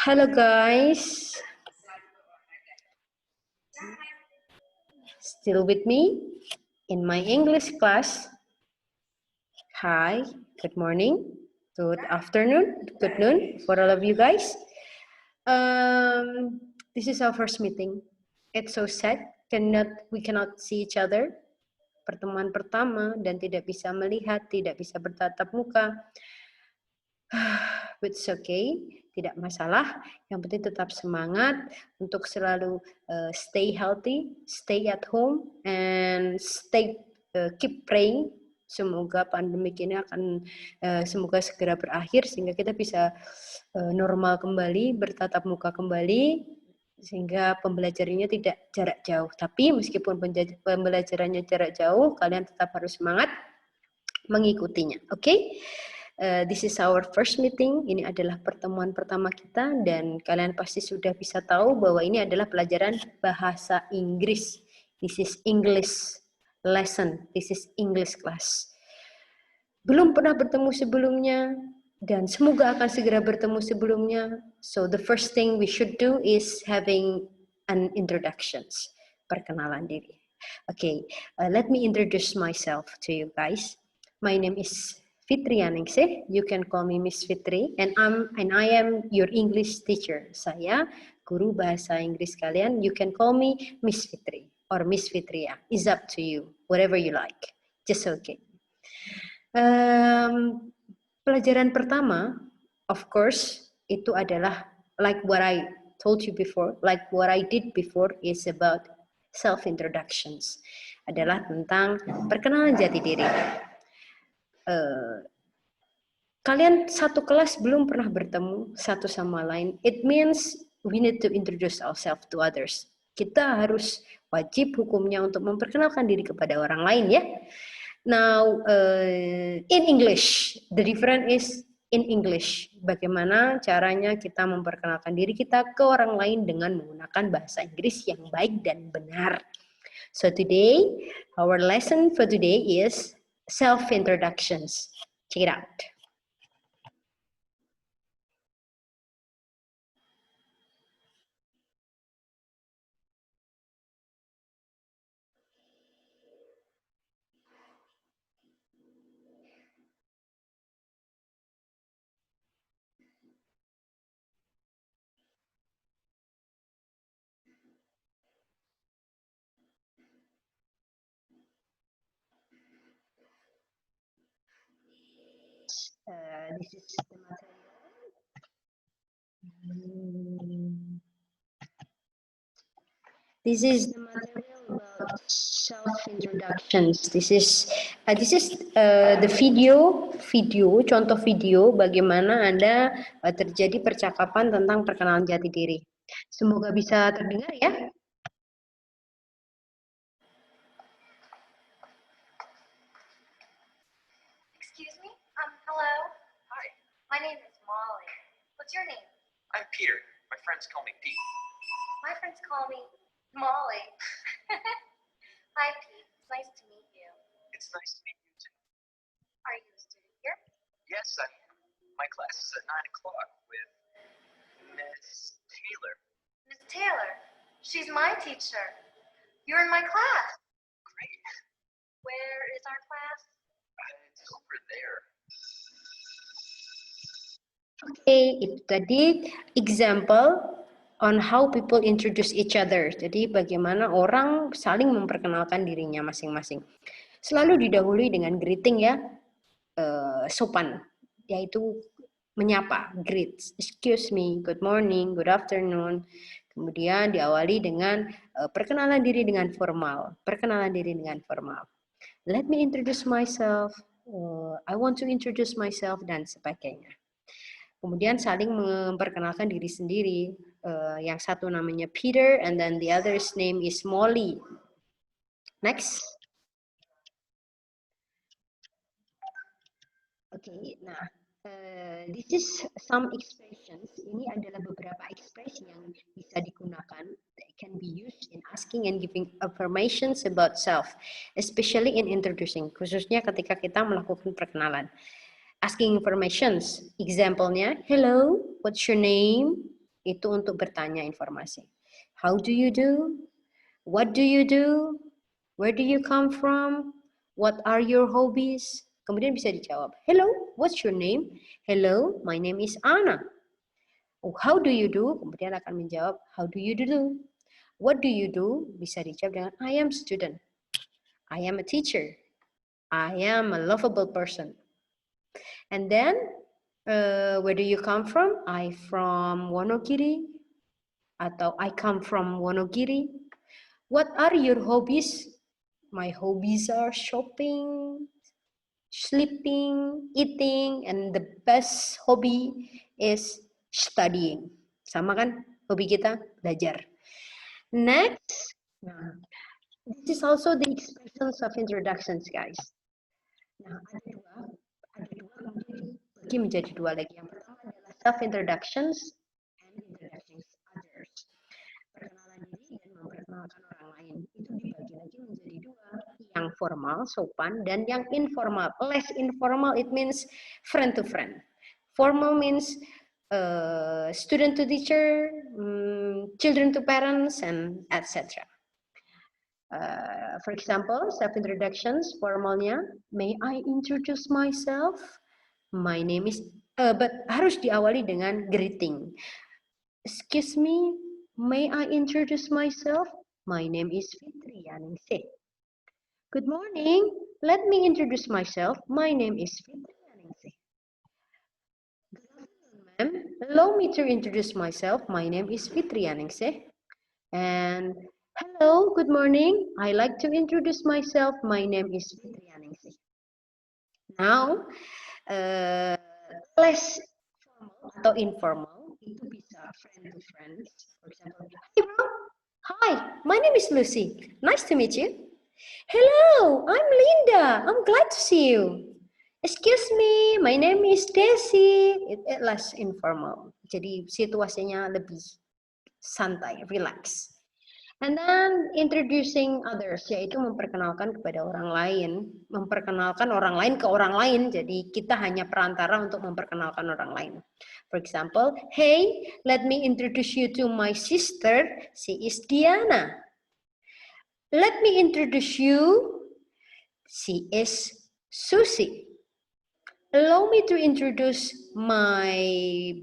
Hello guys, still with me in my English class. Hi, good morning, good afternoon, good noon for all of you guys. This is our first meeting. It's so sad, we cannot see each other. Pertemuan pertama dan tidak bisa melihat, tidak bisa bertatap muka. But it's okay, tidak masalah. Yang penting tetap semangat untuk selalu stay healthy, stay at home, and keep praying. Semoga pandemi ini akan semoga segera berakhir sehingga kita bisa normal kembali, bertatap muka kembali, sehingga pembelajarannya tidak jarak jauh. Tapi meskipun pembelajarannya jarak jauh, kalian tetap harus semangat mengikutinya. Oke? This is our first meeting. Ini adalah pertemuan pertama kita dan kalian pasti sudah bisa tahu bahwa ini adalah pelajaran bahasa Inggris. This is English lesson. This is English class. Belum pernah bertemu sebelumnya dan semoga akan segera bertemu sebelumnya. So the first thing we should do is having an introductions. Perkenalan diri. Okay, let me introduce myself to you guys. My name is Fitri Aningsih, you can call me Miss Fitri, and I am your English teacher. Saya guru bahasa Inggris kalian. You can call me Miss Fitri or Miss Fitria. It's up to you, whatever you like. Just okay. Pelajaran pertama, of course, itu adalah like what I told you before, like what I did before is about self-introductions. Adalah tentang perkenalan jati diri. Kalian satu kelas belum pernah bertemu satu sama lain. It means we need to introduce ourselves to others. Kita harus wajib hukumnya untuk memperkenalkan diri kepada orang lain ya. Now, in English, the difference is in English. Bagaimana caranya kita memperkenalkan diri kita ke orang lain dengan menggunakan bahasa Inggris yang baik dan benar. So today, our lesson for today is self-introductions. Check it out. This is the material. This is the material about self-introductions. This is the video, contoh video bagaimana Anda terjadi percakapan tentang perkenalan jati diri. Semoga bisa terdengar ya. Excuse me? Hello? Hi. My name is Molly. What's your name? I'm Peter. My friends call me Pete. My friends call me Molly. Hi, Pete. It's nice to meet you. It's nice to meet you too. Are you a student here? Yes, I am. My class is at 9 o'clock with Miss Taylor. Miss Taylor. She's my teacher. You're in my class. Great. Where is our class? It's over there. Oke, itu tadi example on how people introduce each other. Jadi bagaimana orang saling memperkenalkan dirinya masing-masing. Selalu didahului dengan greeting ya, sopan, yaitu menyapa, greet. Excuse me, good morning, good afternoon. Kemudian diawali dengan perkenalan diri dengan formal. Perkenalan diri dengan formal. Let me introduce myself. I want to introduce myself dan sebagainya. Kemudian saling memperkenalkan diri sendiri. Yang satu namanya Peter, and then the other's name is Molly. Next. Oke, nah, this is some expressions. Ini adalah beberapa ekspresi yang bisa digunakan. That can be used in asking and giving affirmations about self, especially in introducing. Khususnya ketika kita melakukan perkenalan. Asking informations, example-nya, hello, what's your name? itu untuk bertanya informasi. How do you do? What do you do? Where do you come from? What are your hobbies? Kemudian bisa dijawab, hello, what's your name? Hello, my name is Anna. Oh, how do you do? Kemudian akan menjawab, how do you do? What do you do? Bisa dijawab dengan, I am student. I am a teacher. I am a lovable person. And then, where do you come from? I from Wonogiri. Atau I come from Wonogiri. What are your hobbies? My hobbies are shopping, sleeping, eating, and the best hobby is studying. Sama kan hobi kita? Belajar. Next, nah, this is also the expressions of introductions, guys. Nah, ada dua bagi menjadi dua lagi. Yang pertama adalah self-introductions and introductions others. Perkenalan diri dan memperkenalkan orang lain. Itu dibagi lagi menjadi dua. Yang formal, sopan, dan yang informal. Less informal, it means friend to friend. Formal means student to teacher, children to parents, and etc. For example, self-introductions, formalnya, may I introduce myself? My name is, but harus diawali dengan greeting. Excuse me, may I introduce myself? My name is Fitri Yaningsih. Good morning, let me introduce myself. My name is Fitri Yaningsih. Good afternoon, ma'am. Allow me to introduce myself. My name is Fitri Yaningsih. And hello, good morning. I like to introduce myself. My name is Fitri Yaningsih. Now, less formal atau informal itu bisa friend to friends. For example, hey bro, hi, my name is Lucy. Nice to meet you. Hello, I'm Linda. I'm glad to see you. Excuse me, my name is Desi. It less informal. Jadi situasinya lebih santai, relax. And then introducing others, yaitu memperkenalkan kepada orang lain, memperkenalkan orang lain ke orang lain. Jadi kita hanya perantara untuk memperkenalkan orang lain. For example, hey, let me introduce you to my sister. She is Diana. Let me introduce you. She is Susie. Allow me to introduce my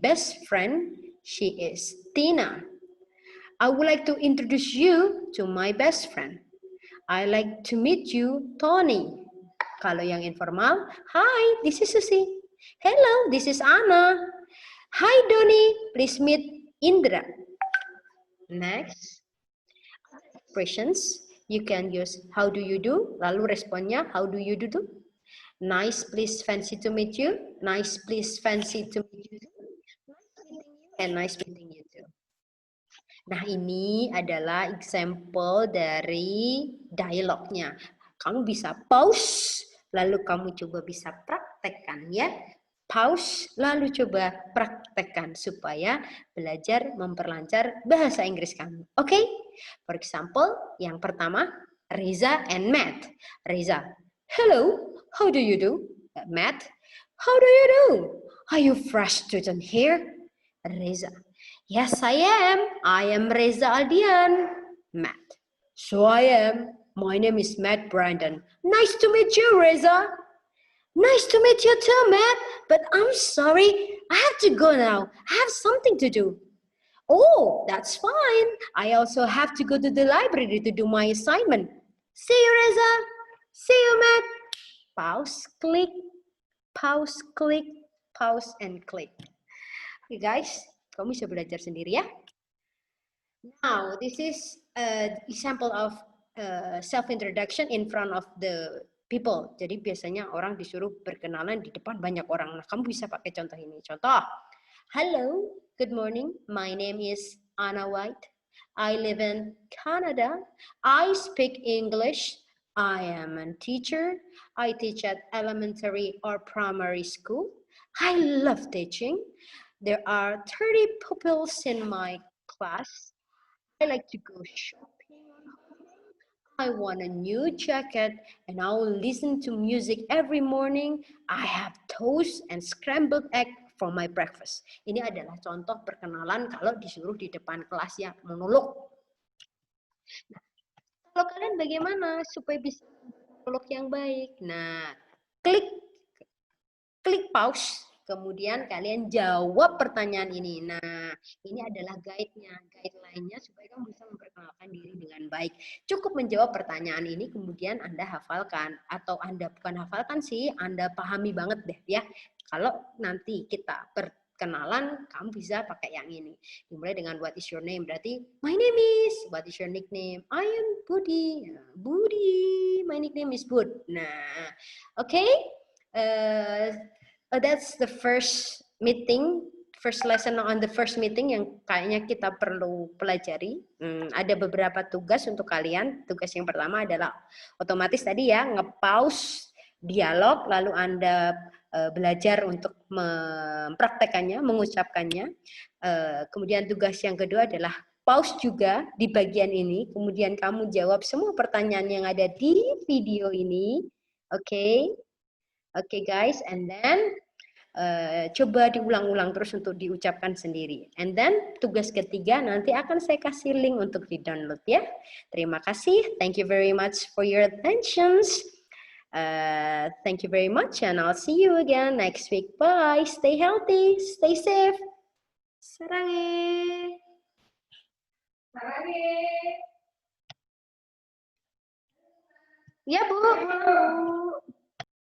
best friend. She is Tina. I would like to introduce you to my best friend. I like to meet you, Tony. Kalau yang informal, hi, this is Susie. Hello, this is Anna. Hi, Doni. Please meet Indra. Next, expressions. You can use how do you do, lalu responnya how do you do? Nice, please, fancy to meet you. Nice, please, fancy to meet you. Nice meeting you and nice meeting you too. Nah, ini adalah example dari dialognya. Kamu bisa pause, lalu kamu coba bisa praktekkan ya. Pause, lalu coba praktekkan supaya belajar memperlancar bahasa Inggris kamu. Oke? For example, yang pertama, Reza and Matt. Reza, hello, how do you do? Matt, how do you do? Are you fresh student here? Reza, yes, I am. I am Reza Aldian. Matt. So I am. My name is Matt Brandon. Nice to meet you, Reza. Nice to meet you too, Matt. But I'm sorry. I have to go now. I have something to do. Oh, that's fine. I also have to go to the library to do my assignment. See you, Reza. See you, Matt. Pause, click. Pause, click. Pause, and click. Okay, guys. Kamu bisa belajar sendiri ya. Now, this is an example of self-introduction in front of the people. Jadi biasanya orang disuruh berkenalan di depan banyak orang. Nah, kamu bisa pakai contoh ini. Contoh, hello, good morning. My name is Anna White. I live in Canada. I speak English. I am a teacher. I teach at elementary or primary school. I love teaching. There are 30 pupils in my class. I like to go shopping on holiday. I want a new jacket and I will listen to music every morning. I have toast and scrambled egg for my breakfast. Ini adalah contoh perkenalan kalau disuruh di depan kelas ya, monolog. Nah, kalau kalian bagaimana supaya bisa monolog yang baik? Nah, klik pause, kemudian kalian jawab pertanyaan ini. Nah, ini adalah guideline-nya supaya kamu bisa memperkenalkan diri dengan baik. Cukup menjawab pertanyaan ini, kemudian Anda hafalkan. Atau Anda bukan hafalkan sih, Anda pahami banget deh ya. Kalau nanti kita perkenalan, kamu bisa pakai yang ini. Dimulai dengan what is your name, berarti my name is, what is your nickname? I am Budi. Budi, my nickname is Bud. Nah, oke. That's the first lesson on the first meeting yang kayaknya kita perlu pelajari. Ada beberapa tugas untuk kalian. Tugas yang pertama adalah otomatis tadi ya, nge-pause dialog, lalu Anda belajar untuk mempraktekannya, mengucapkannya. Kemudian tugas yang kedua adalah pause juga di bagian ini, kemudian kamu jawab semua pertanyaan yang ada di video ini. Oke. Oke guys, and then coba diulang-ulang terus untuk diucapkan sendiri. And then tugas ketiga nanti akan saya kasih link untuk di-download ya. Terima kasih. Thank you very much for your attentions. Thank you very much and I'll see you again next week. Bye. Stay healthy. Stay safe. Sarange. Sarange. Ya Bu.